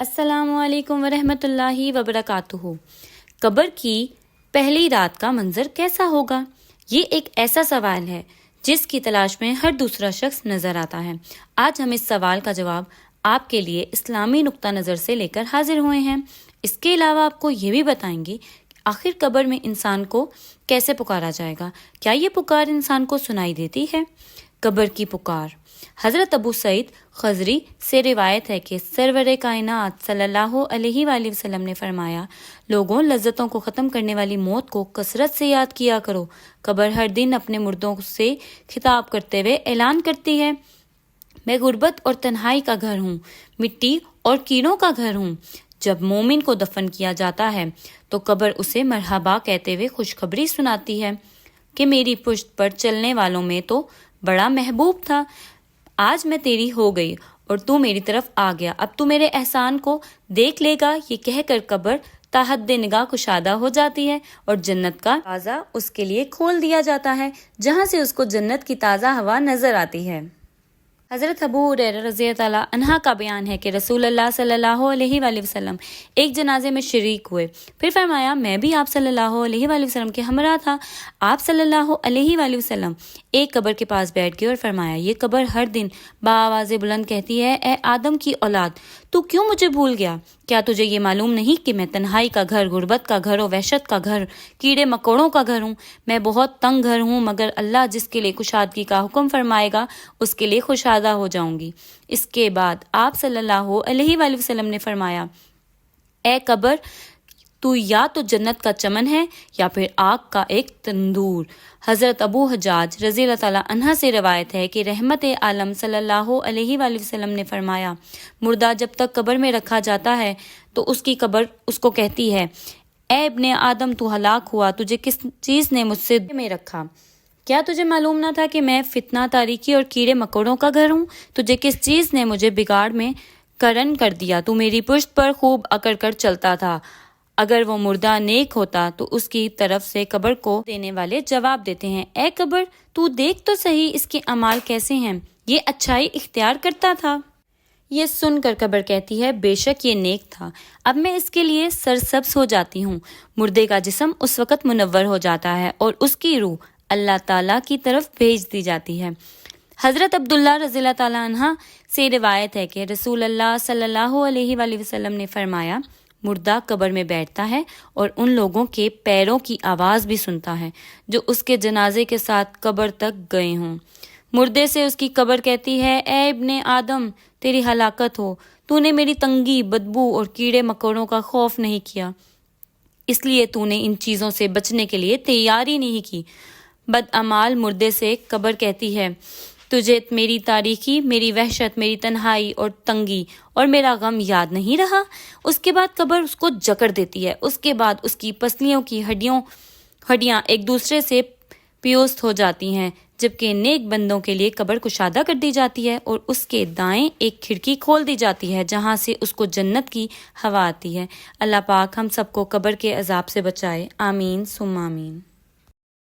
السلام علیکم ورحمۃ اللہ وبرکاتہ۔ قبر کی پہلی رات کا منظر کیسا ہوگا؟ یہ ایک ایسا سوال ہے جس کی تلاش میں ہر دوسرا شخص نظر آتا ہے۔ آج ہم اس سوال کا جواب آپ کے لیے اسلامی نقطہ نظر سے لے کر حاضر ہوئے ہیں۔ اس کے علاوہ آپ کو یہ بھی بتائیں گے کہ آخر قبر میں انسان کو کیسے پکارا جائے گا؟ کیا یہ پکار انسان کو سنائی دیتی ہے؟ قبر کی پکار۔ حضرت ابو سعید خضری سے روایت ہے کہ سرور کائنات صلی اللہ علیہ وآلہ وسلم نے فرمایا، لوگوں، لذتوں کو ختم کرنے والی موت کو کثرت سے یاد کیا کرو۔ قبر ہر دن اپنے مردوں سے خطاب کرتے ہوئے اعلان کرتی ہے، میں غربت اور تنہائی کا گھر ہوں، مٹی اور کیڑوں کا گھر ہوں۔ جب مومن کو دفن کیا جاتا ہے تو قبر اسے مرحبا کہتے ہوئے خوشخبری سناتی ہے کہ میری پشت پر چلنے والوں میں تو بڑا محبوب تھا، آج میں تیری ہو گئی اور تو میری طرف آ گیا، اب تو میرے احسان کو دیکھ لے گا۔ یہ کہہ کر قبر تا حد نگاہ کشادہ ہو جاتی ہے اور جنت کا دروازہ اس کے لیے کھول دیا جاتا ہے، جہاں سے اس کو جنت کی تازہ ہوا نظر آتی ہے۔ حضرت ابو ہریرہ رضی اللہ عنہ کا بیان ہے کہ رسول اللہ صلی اللہ علیہ وآلہ وسلم ایک جنازے میں شریک ہوئے، پھر فرمایا، میں بھی آپ صلی اللہ علیہ وآلہ وسلم کے ہمراہ تھا۔ آپ صلی اللہ علیہ وآلہ وسلم ایک قبر کے پاس بیٹھ گئے اور فرمایا، یہ قبر ہر دن بآواز بلند کہتی ہے، اے آدم کی اولاد، تو کیوں مجھے بھول گیا؟ کیا تجھے یہ معلوم نہیں کہ میں تنہائی کا گھر، غربت کا گھر و وحشت کا گھر، کیڑے مکوڑوں کا گھر ہوں؟ میں بہت تنگ گھر ہوں، مگر اللہ جس کے لیے کشادگی کا حکم فرمائے گا اس کے لیے کشادہ ہو جاؤں گی۔ اس کے بعد آپ صلی اللہ علیہ وآلہ وسلم نے فرمایا، اے قبر، تو یا تو جنت کا چمن ہے یا پھر آگ کا ایک تندور۔ حضرت ابو حجاج رضی اللہ تعالیٰ عنہ سے روایت ہے کہ رحمت عالم صلی اللہ علیہ وآلہ وسلم نے فرمایا، مردہ جب تک قبر میں رکھا جاتا ہے تو اس کی قبر اس کو کہتی ہے، اے ابن آدم، تو ہلاک ہوا، تجھے کس چیز نے مجھ سے میں رکھا؟ کیا تجھے معلوم نہ تھا کہ میں فتنہ، تاریکی اور کیڑے مکوڑوں کا گھر ہوں؟ تجھے کس چیز نے مجھے بگاڑ میں کرن کر دیا؟ تو میری پشت پر خوب اکڑ کر چلتا تھا۔ اگر وہ مردہ نیک ہوتا تو اس کی طرف سے قبر کو دینے والے جواب دیتے ہیں، اے قبر، تو دیکھ تو صحیح اس کے اعمال کیسے ہیں، یہ اچھائی اختیار کرتا تھا۔ یہ سن کر قبر کہتی ہے، بے شک یہ نیک تھا، اب میں اس کے لیے سرسبز ہو جاتی ہوں۔ مردے کا جسم اس وقت منور ہو جاتا ہے اور اس کی روح اللہ تعالیٰ کی طرف بھیج دی جاتی ہے۔ حضرت عبداللہ رضی اللہ تعالیٰ عنہ سے روایت ہے کہ رسول اللہ صلی اللہ علیہ وآلہ وسلم نے فرمایا، مردہ قبر میں بیٹھتا ہے اور ان لوگوں کے پیروں کی آواز بھی سنتا ہے جو اس کے جنازے کے ساتھ قبر تک گئے ہوں۔ مردے سے اس کی قبر کہتی ہے، اے ابن آدم، تیری ہلاکت ہو، تو نے میری تنگی، بدبو اور کیڑے مکوڑوں کا خوف نہیں کیا، اس لیے تو نے ان چیزوں سے بچنے کے لیے تیاری نہیں کی۔ بدعمال مردے سے قبر کہتی ہے، تجھے میری تاریکی، میری وحشت، میری تنہائی اور تنگی اور میرا غم یاد نہیں رہا؟ اس کے بعد قبر اس کو جکڑ دیتی ہے، اس کے بعد اس کی پسلیوں کی ہڈیاں ایک دوسرے سے پیوست ہو جاتی ہیں، جبکہ نیک بندوں کے لیے قبر کشادہ کر دی جاتی ہے اور اس کے دائیں ایک کھڑکی کھول دی جاتی ہے جہاں سے اس کو جنت کی ہوا آتی ہے۔ اللہ پاک ہم سب کو قبر کے عذاب سے بچائے، آمین ثم آمین۔